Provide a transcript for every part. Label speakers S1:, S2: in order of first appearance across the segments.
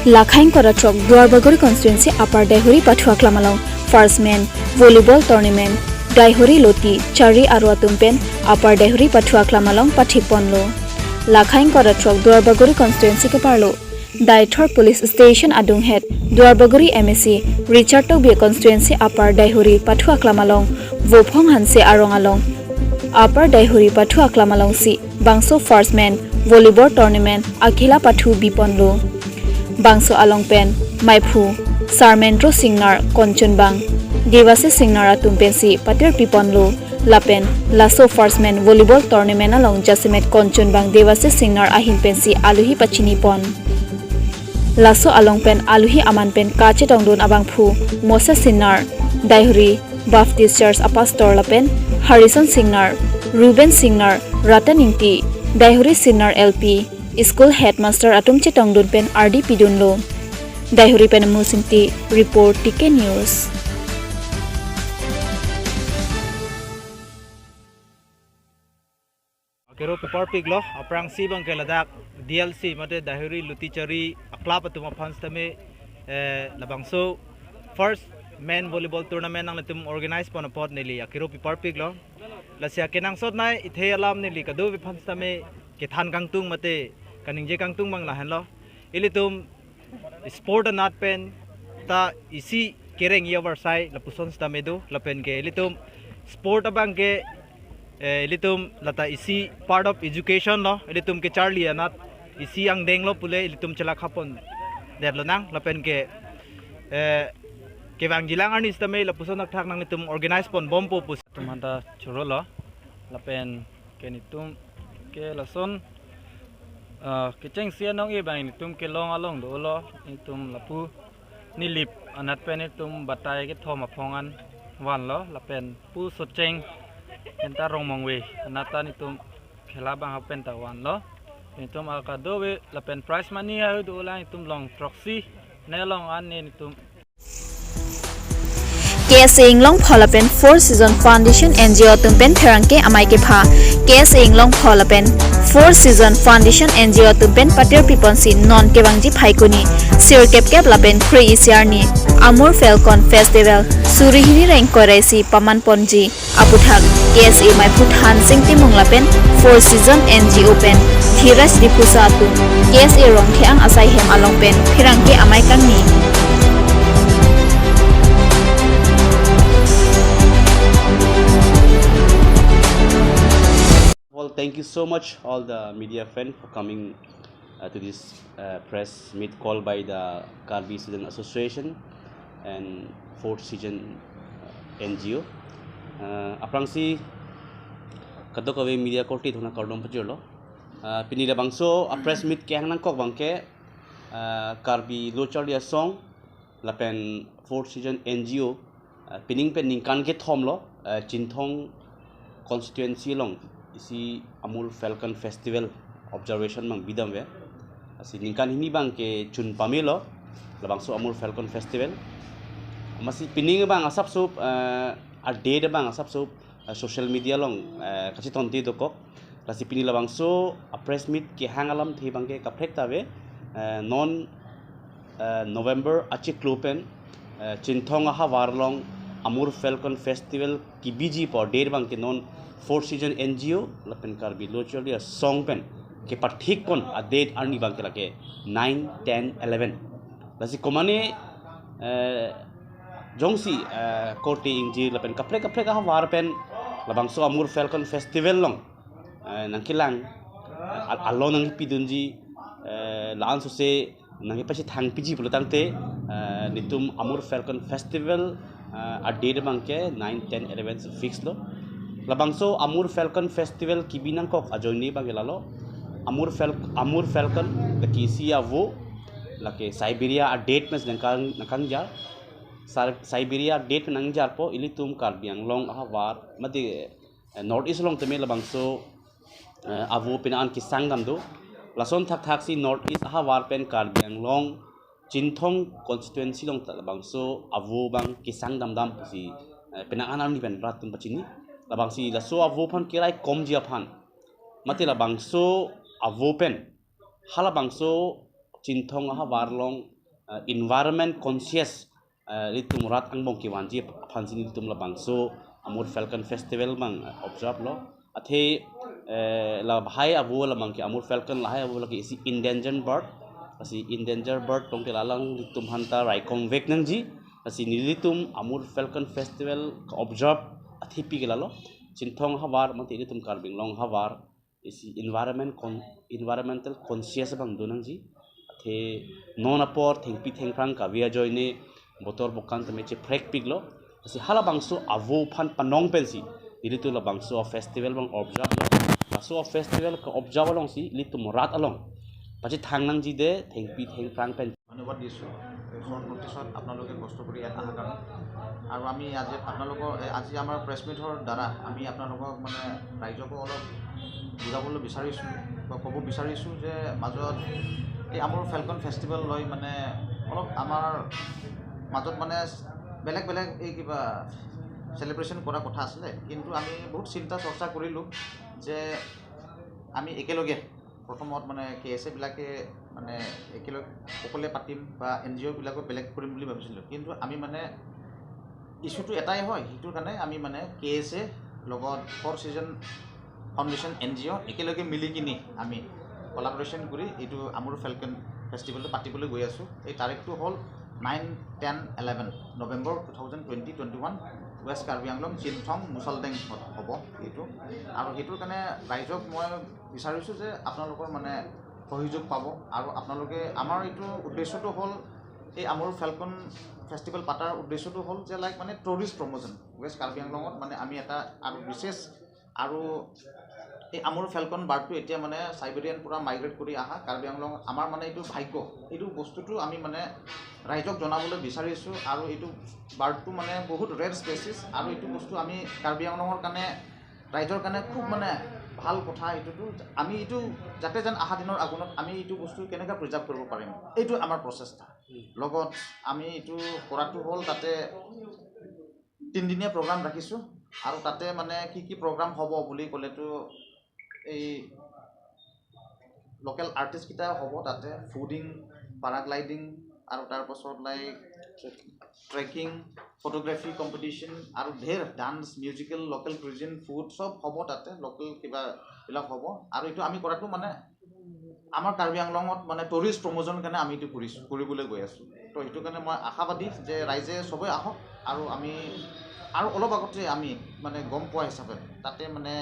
S1: Lakhain Koratrok Duarbagori constituency Upper Daihuri Pathua Klamalong First Man Volleyball Tournament Daihuri Loti Chari Arwa Tumpen Upper Daihuri Pathua Klamalong Pathiponlo Lakhain Koratrok Duarbagori constituency Keparlo Daithor Police Station Adung Head Duarbagori MSC Richard Tobie constituency Upper Daihuri Pathua Klamalong Vopong Hanse Arongalong Upper Daihuri Pathua Klamalong Si Bangso First Man Volleyball Tournament Akhila Pathu Biponlo Bangso Alongpen, Maipu, Sarmendro Singnar, Konchunbang, Devasi Singnara Tumpensi, Patir Piponlo, Lapen, Lasso Firstman Volleyball Tournament along Jasimet Konchunbang, Devasi Singnar Ahinpensi, Aluhi Pachinipon. Lasso Alongpen, Aluhi Amanpen, Kache Tongdun Abangpu, Moses Sinnar, Daihuri, Baptist Church Apastor Lapen, Harrison Singnar, Ruben Singnar, Rataningti, Daihuri Sinnar LP, School Headmaster Atum Chetongdun Pen RD Pidunlo Daihuri Pen Musinti Report TK News
S2: Kero Parpig lo aprang sibang keladak DLC mate Daihuri Lutichari akla patuma panstame labangso first men volleyball tournament ang natum organize pon pot nili Kero Parpig lo lasya kenang sot nai ithe alam nili kadu panstame kethan kangtung mate kaning je kangtung mang lahan lo ilitum sport not pen ta isi kereng yavar sai lapuson sta medu lapen ke ilitum sport abang ke ilitum lata isi part of education lo ilitum ke charlie anat isi ang deng lo pule ilitum chala khapon der lo nang lapen ke bang jilang arnis ta me lapuson nak thak nang ilitum organize pon bompo pus tumanda churo lo lapen ke nitum ke lason keceng sia nong e bang tum ke long along do lo tum lapu nilip anat pen tum batai ke thoma phongan wan lo lapen pu socheng enta rong mongwe anata ni tum khela bang hapen ta wan lo tum akado we lapen prize money ha do la tum long proxy ne long an ne tum
S1: KSA Inglong Pholapen 4 Season Foundation NGO Tumpen Therangke Amai ke pha KSA Inglong Pholapen 4 Season Foundation NGO Tumpen Patir Piponsi non kebangji phaikuni Sir Kep Lapen Kri Isiarni Amur Falcon Festival Surihini Rank Koraisi Paman Ponji Aputhak KSA Mai Puthan Sing Timung Lapen 4 Season NGO Pen Thiraj Dipusatu KSA Rong Theang Asai Hem Along Pen Thirangke Amai Kangni
S3: Well, thank you so much all the media friends for coming to this press meet called by the Karbi Student Association and 4th Season NGO. Aprangsi kadok kawe media korti thuna kardom pajolo. Pinila bangso a press meet ke hangnang kok bangke Karbi Lochalia song lapen 4th Season NGO pining pen ningkan ke thomlo Chinthong constituency long isi Amul Falcon Festival observation mang bidam we asi ningkan hini bang ke chun pamelo labangso Amul Falcon Festival masi pining bang asap sup a date bang asap sup social media long kasi tonti doko lasi pini labangso a press meet ke hangalam thi bang ke kapret tawe non November achi klupen Chinthong ha warlong Amul Falcon Festival ki biji por date bang ke non 4th Season NGO lapen Karbi Lochalia song pen ke pathik kon a date arni bang ke lake 9 10 11 lasi komane jongsi korti ingji lapen kapre ka war pen labangso Amul Falcon Festival long nangkilang alon nang pidunji laan so se nang pasi thang piji bulutangte nitum Amul Falcon Festival a date bang ke 9 10 11 fix lo labangso Amul Falcon Festival kibinang kok ajoni bagelalo Amul Falcon the kisia wo lake Siberia a date mes nakang jar Siberia date nang jar po ilitum Karbiang long war mati north east long teme labangso avo pinan kisang damdo lason thak si north east war pen Karbiang long Chinthong constituency long labangso avo bang kisang dam si pinangan ni pen ratum pachini labangsi laso avopan kirai komji aphan mati labangso avopen hala bangso cinthong ha warlong environment conscious litum rat angbong ki wanji phansin litum la bangso amur falcon festival mang observe lo athe la bhai abu la mang ki amur falcon la hai abu la ki isi endangered bird asi endangered bird tong ke lalang litum hanta raikong vek nang ji asi nilitum amur falcon festival observe athi pi gelalo cinthong ha war mang ti litum karbing long ha war isi environmental conscious bang donang ji the non apor thengpi thengprang ka via joine motor bokan te meche frek piglo asi hala bangso avo phan panong pensi dilitu la bangso festival bang observe lo bangso festival ka observe long si litum rat along pachi thangnang ji de thengpi thengprang pen
S4: ধন্যবাদ দিছোঁ short নটিছত আপোনালোকে কষ্ট কৰি ইয়াত অহাৰ কাৰণে আৰু আমি আজি আপোনালোকৰ আজি আমাৰ প্ৰেছ মিটৰ দ্বাৰা আমি আপোনালোকক মানে ৰাইজকো অলপ বুজাবলৈ বিচাৰিছোঁ বা ক'ব বিচাৰিছোঁ যে মাজত এই আমাৰ ফেলকন ফেষ্টিভেল লৈ মানে অলপ আমাৰ মাজত মানে বেলেগ বেলেগ এই কিবা চেলিব্ৰেশ্যন কৰা কথা আছিলে কিন্তু আমি বহুত চিন্তা চৰ্চা কৰিলোঁ যে আমি একেলগে প্ৰথমত মানে KSAবিলাকে মানে একেলগে সকলোৱে পাতিম বা NGOবিলাকো বেলেগ কৰিম বুলি ভাবিছিলোঁ কিন্তু আমি মানে ইছ্যুটো এটাই হয় সেইটোৰ কাৰণে আমি মানে KSA লগত 4 Season ফাউণ্ডেশ্যন NGO একেলগে মিলি কিনি আমি কলাবৰেশ্যন কৰি এইটো আমাৰ ফেলকন ফেষ্টিভেলটো পাতিবলৈ গৈ আছোঁ এই তাৰিখটো হ'ল 9, 10, 11 নৱেম্বৰ 2021 ৱেষ্ট কাৰ্বি আংলং চিনথং মুছলডেং হ'ব এইটো আৰু সেইটোৰ কাৰণে ৰাইজক মই বিচাৰিছোঁ যে আপোনালোকৰ মানে সহযোগ পাব আৰু আপোনালোকে আমাৰ এইটো উদ্দেশ্যটো হ'ল এই আমাৰ ফেলকন ফেষ্টিভেল পাতাৰ উদ্দেশ্যটো হ'ল যে লাইক মানে টুৰিষ্ট প্ৰমোশ্যন ৱেষ্ট কাৰ্বি আংলঙত মানে আমি এটা আৰু বিশেষ আৰু এই আমাৰ ফেলকন বাৰ্ডটো এতিয়া মানে চাইবেৰিয়ান পূৰা মাইগ্ৰেট কৰি অহা কাৰ্বি আংলং আমাৰ মানে এইটো ভাগ্য এইটো বস্তুটো আমি মানে ৰাইজক জনাবলৈ বিচাৰিছোঁ আৰু এইটো বাৰ্ডটো মানে বহুত ৰেয়াৰ স্পেচিছ আৰু এইটো বস্তু আমি কাৰ্বি আংলঙৰ কাৰণে ৰাইজৰ কাৰণে খুব মানে ভাল কথা এইটোতো আমি এইটো যাতে যেন অহা দিনৰ আগুণত আমি এইটো বস্তু কেনেকৈ প্ৰিজাৰ্ভ কৰিব পাৰিম এইটো আমাৰ প্ৰচেষ্টা লগত আমি এইটো কৰাটো হ'ল তাতে 3 দিনীয়া প্ৰগ্ৰাম ৰাখিছোঁ আৰু তাতে মানে কি প্ৰগ্ৰাম হ'ব বুলি ক'লেতো এই লোকেল আৰ্টিষ্টকেইটা হ'ব তাতে ফুডিং পাৰাগ্লাইডিং আৰু তাৰপাছত লাইক ট্ৰেকিং ফটোগ্ৰাফী কম্পিটিশ্যন আৰু ঢেৰ dance musical local cuisine food চব হ'ব তাতে লোকেল কিবাবিলাক হ'ব আৰু এইটো আমি কৰাটো মানে আমাৰ কাৰ্বি আংলঙত মানে টুৰিষ্ট প্ৰমোশ্যনৰ কাৰণে আমি এইটো কৰিবলৈ গৈ আছোঁ তো সেইটো কাৰণে মই আশাবাদী যে ৰাইজে চবেই আহক আৰু আমি আৰু অলপ আগতে আমি মানে গম পোৱা হিচাপে তাতে মানে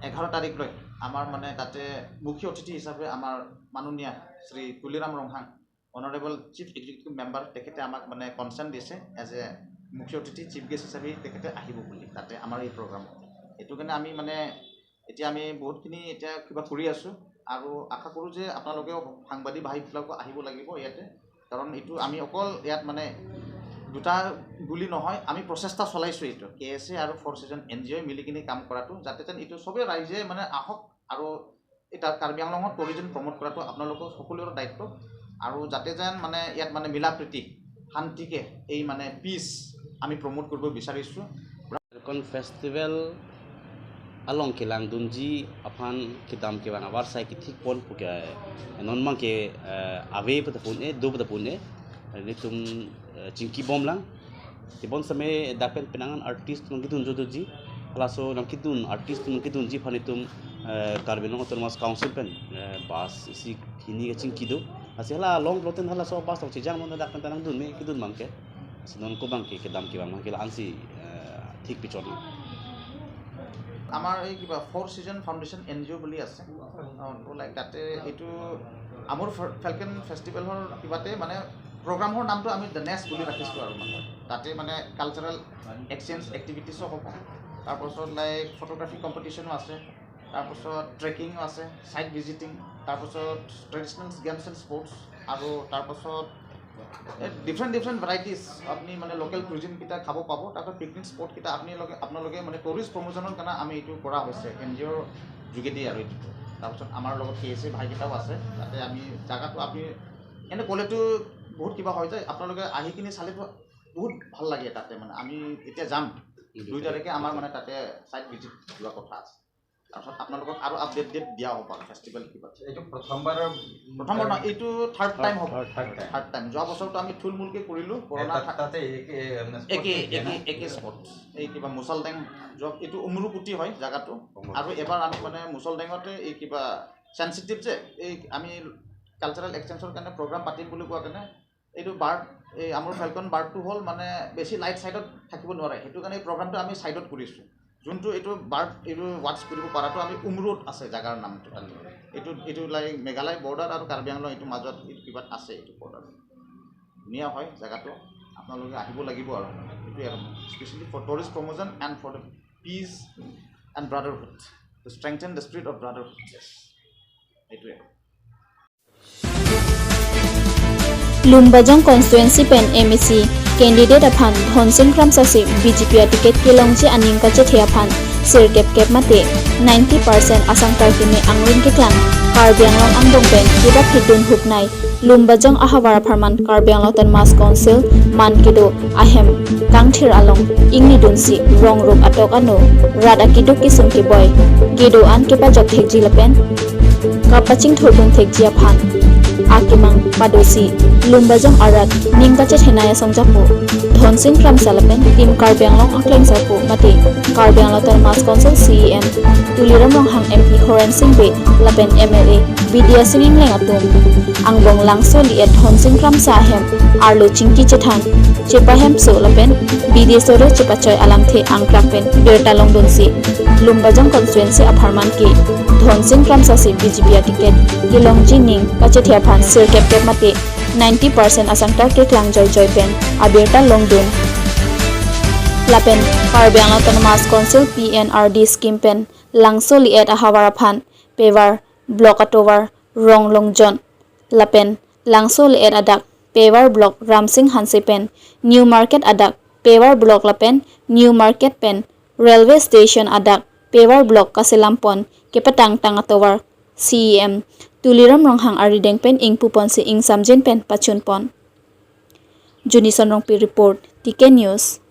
S4: 11 তাৰিখলৈ আমাৰ মানে তাতে মুখ্য অতিথি হিচাপে আমাৰ মাননীয় Shri Tuliram Ronghang honourable chief executive member তেখেতে আমাক মানে কনচাৰ্ণ দিছে এজ এ মুখ্য অতিথি চিফ গেষ্ট হিচাপে তেখেতে আহিব বুলি তাতে আমাৰ এই প্ৰগ্ৰামত সেইটো কাৰণে আমি মানে এতিয়া আমি বহুতখিনি এতিয়া কিবা কৰি আছোঁ আৰু আশা কৰোঁ যে আপোনালোকেও সাংবাদিক ভাইবিলাকো আহিব লাগিব ইয়াতে কাৰণ এইটো আমি অকল ইয়াত মানে দুটা গুলি নহয় আমি প্ৰচেষ্টা চলাইছোঁ এইটো KSA আৰু 4 Season NGO মিলি কিনি কাম কৰাটো যাতে যেন এইটো চবেই ৰাইজে মানে আহক আৰু এটা কাৰ্বি আংলঙত টুৰিজম প্ৰমোট কৰাটো আপোনালোকৰ সকলোৰে দায়িত্ব আৰু যাতে যেন মানে ইয়াত মানে মিলা প্ৰীতি শান্তিকে এই মানে পিচ আমি প্ৰমোট কৰিব বিচাৰিছোঁ
S3: falcon festival along kilang dunji apan kidam ke bang awar sai kithik pon puke non mang ke ave pata pun do pata pun litum cingki bom lang tibon same dapen penangan artist nong kitun jodoji klaso nong kitun artist nong kitun ji phanitum karbinong autonomous council pen bas isi hini ke cingki do asela long ploten hala so bas tong cijang mon dapen penang dun me kitun mangke sinon ko bang ke kidam ke bang ke ansi ঠিক পিছন
S4: আমাৰ এই কিবা 4 Season foundation NGO বুলি আছে like তাতে এইটো আমাৰ ফেলকন ফেষ্টিভেলৰ কিবাতে মানে প্ৰগ্ৰামৰ নামটো আমি দ্য নেক্সট বুলি ৰাখিছোঁ আৰু মানে তাতে মানে কালচাৰেল এক্সচেঞ্জ এক্টিভিটিছো হ'ব তাৰপাছত লাইক ফটোগ্ৰাফী কম্পিটিশ্যনো আছে তাৰপাছত ট্ৰেকিঙো আছে ছাইট ভিজিটিং তাৰপাছত ট্ৰেডিশ্যনেল গেমছ এণ্ড স্পৰ্টছ আৰু তাৰপাছত ডিফাৰেণ্ট ভেৰাইটিজ আপুনি মানে লোকেল কুইজিনকেইটা খাব পাব তাৰপিছত পিকনিক স্পটকেইটা আপোনালোকে মানে টুৰিষ্ট প্ৰমোশ্যনৰ কাৰণে আমি এইটো কৰা হৈছে NGOৰ যোগেদি আৰু এইটো তাৰপিছত আমাৰ লগত KSA ভাইকেইটাও আছে তাতে আমি জেগাটো আপুনি এনে ক'লেতো বহুত কিবা হৈ যায় আপোনালোকে আহি কিনি চালেতো বহুত ভাল লাগে তাতে মানে আমি এতিয়া যাম 2 তাৰিখে আমাৰ মানে তাতে ছাইট ভিজিট যোৱা কথা আছে তাৰপিছত আপোনালোকক আৰু আপডেট দিয়া হ'ব আৰু ফেষ্টিভেল কিবা
S5: এইটো প্ৰথমবাৰ
S4: নহয় এইটো থাৰ্ড টাইম হ'ব
S5: থাৰ্ড
S4: টাইম যোৱা বছৰটো আমি থুলমূলকৈ কৰিলোঁ কৰোণা
S5: তাতে
S4: একে স্পট এই কিবা মুছলডেং য'ত এইটো উমৰুকুটি হয় জেগাটো আৰু এবাৰ আমি মানে মুছলডেঙতে এই কিবা চেঞ্চিটিভ যে এই আমি কালচাৰেল এক্সচেঞ্জৰ কাৰণে প্ৰগ্ৰাম পাতিম বুলি কোৱা কাৰণে এইটো বাৰ্ড এই আমাৰ ফেলকন বাৰ্ডটো হ'ল মানে বেছি লাইট ছাইডত থাকিব নোৱাৰে সেইটো কাৰণে এই প্ৰগ্ৰামটো আমি ছাইডত কৰিছোঁ যোনটো এইটো বাৰ্ড এইটো ৱাটচ কৰিব পৰাটো আমি উমৰুত আছে জেগাৰ নামটো এইটো লাইক মেঘালয় বৰ্ডাৰ আৰু কাৰ্বি আংলং এইটো মাজত কিবা আছে এইটো বৰ্ডাৰ ধুনীয়া হয় জেগাটো আপোনালোকে আহিব লাগিব আৰু এইটোৱে আৰু specially for tourist promotion and for the peace and brotherhood to strengthen the spirit of brotherhood এইটোৱে
S1: Lumbajang constituency pen MEC candidate aphan Dhonsin Kramsasi BJP ticket kelongji aning ka chethe aphan sir kep mate 90% asang tarkime angrin ke klang Karbi Anglong angdong pen kiba phidun hupnai Lumbajang ahawara pharman Karbi Anglong tan mas council man kido ahem kangthir along ingni dunsi rong rup atok anu rada kiduk kisum ki boy kido an kiba jok thekji lapen kapaching thobun thekji aphan Akimang Padosi Lumbajang Arat Ningkache Henaya Songjapo Dhonsin Kramsalapen Tim Karbi Anglong Akleng Sapo Mati Karbi Anglong Termas Council CEM Tuliram Longhang MP Horan Singbe Lapen MLA Vidya Singing Lengatum Angbong Langso Liet Dhonsin Kramsahem Arlo Chingki Chethan Chepahem So Lapen Vidya Soro Chepachoy Alamthe Angkrapen Bertalong Donsi Lumbajang Constituency Aparman Ki Dhonsin Kramsasi BJP ticket Kilongji Ning Kache Phan sir kep mate 90% asang target lang joy pen abirta longdun lapen Karbi Anglong Autonomous Council PNRD scheme pen langso liet ahawara phan pevar block atovar rong longjon lapen langso liet adak pevar block Ramsing Hanse pen new market adak pevar block lapen new market pen railway station adak pevar block Kaselampon kepatang tang atovar CEM Tuliram Ronghang Arideng pen ing pupon si ing samjen pen pachun pon Junison Rongpi report TK News